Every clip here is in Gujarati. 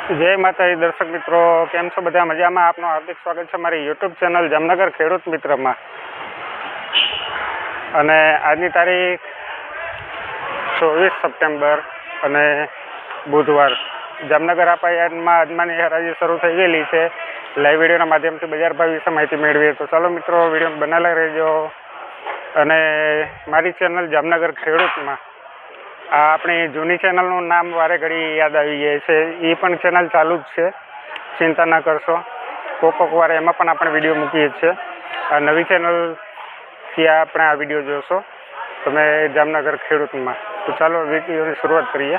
જય માતાજી દર્શક મિત્રો, કેમ છો બધા? મજામાં? આપનું હાર્દિક સ્વાગત છે મારી યુટ્યુબ ચેનલ જામનગર ખેડૂત મિત્રમાં. અને આજની તારીખ 24 સપ્ટેમ્બર અને બુધવાર. જામનગર આપાયામાં આજમાની હરાજી શરૂ થઈ ગયેલી છે. લાઈવ વિડીયોના માધ્યમથી બજાર ભાવ વિશે માહિતી મેળવીએ. તો ચાલો મિત્રો, વિડીયો બનાવેલા રહેજો. અને મારી ચેનલ જામનગર ખેડૂતમાં આ આપણી જૂની ચેનલનું નામ વારે ઘડી યાદ આવી જાય છે. એ પણ ચેનલ ચાલુ જ છે, ચિંતા ના કરશો. કોક વાર એમાં પણ આપણે વિડીયો મૂકીએ છીએ. આ નવી ચેનલથી આપણે આ વિડીયો જોશો તમે જામનગર ખેડૂતમાં. તો ચાલો વિડીયોની શરૂઆત કરીએ.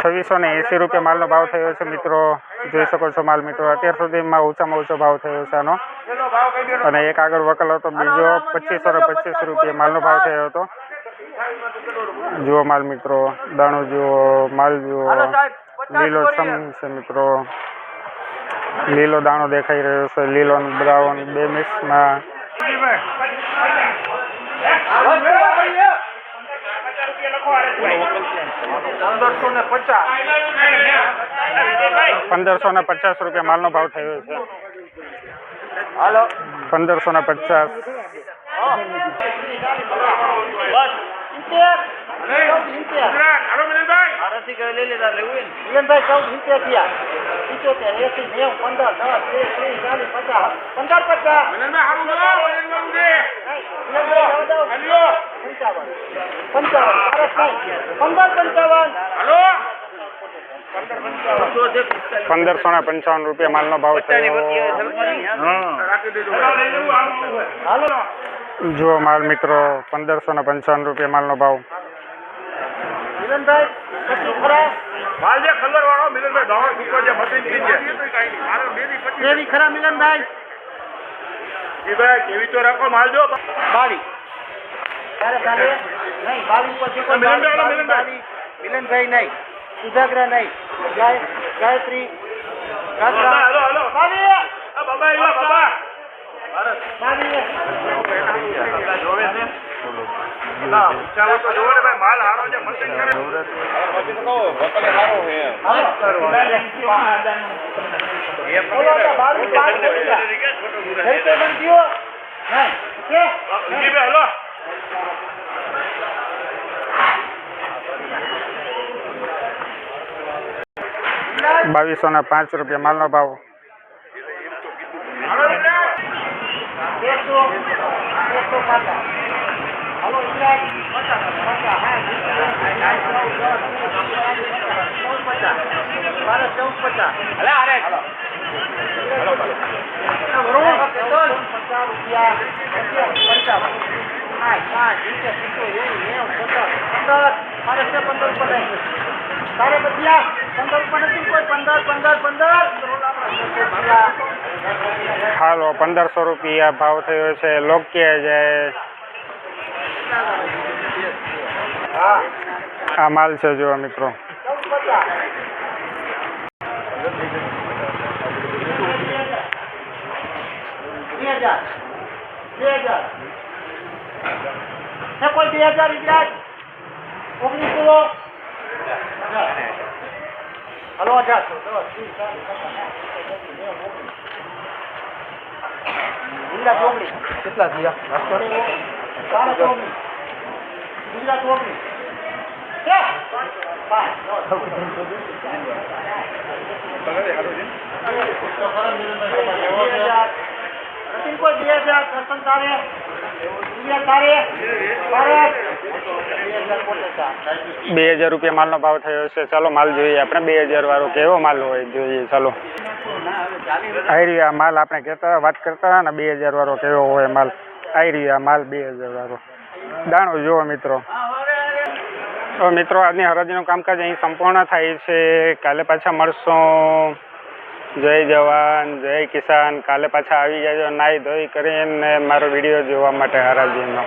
₹2680 માલનો ભાવ થયો છે મિત્રો. જોઈ શકો છો માલ મિત્રો. અત્યાર સુધીમાં ઊંચામાં ઊંચો ભાવ થયો છે આનો. અને એક આગળ વકલ હતો, બીજો ₹2525 માલનો ભાવ થયો હતો. જુઓ માલ મિત્રો, દાણો જુઓ, માલ જુઓ, લીલો છમ છે મિત્રો. લીલો દાણો દેખાઈ રહ્યો છે, લીલો બ્રાઉન બે મિક્સમાં. 1550 માલનો ભાવ થયો છે. 1550. ₹1555 માલનો ભાવ થયો. જુઓ માલ મિત્રો, ₹1555 માલનો ભાવ. મિલનભાઈ નહીં, સુધાગરા નહીં, ગાયત્રી ₹2205 માલનો ભાવ. હાલો, ₹1500 ભાવ થયો છે. લોક કે જાય આ માલ છે જો મિત્રો. કોઈ 2000 1900. હલો 1800 કેટલા થયા? ₹2000 માલનો ભાવ થયો છે. ચાલો માલ જોઈએ આપણે. 2000 વાળો કેવો માલ હોય જોઈએ. ચાલો આવી રહ્યા માલ. આપણે વાત કરતા ને 2000 વાળો કેવો હોય માલ. આવી રહ્યા માલ 2000 વાળો. દાણો જુઓ મિત્રો. તો મિત્રો, આજની હરાજીનું કામકાજ અહીં સંપૂર્ણ થાય છે. કાલે પાછા મળશું જય જવાન જય કિસાન. કાલે પાછા આવી જાજો નાહી ધોઈ કરીને મારો વિડીયો જોવા માટે હરાજીનો.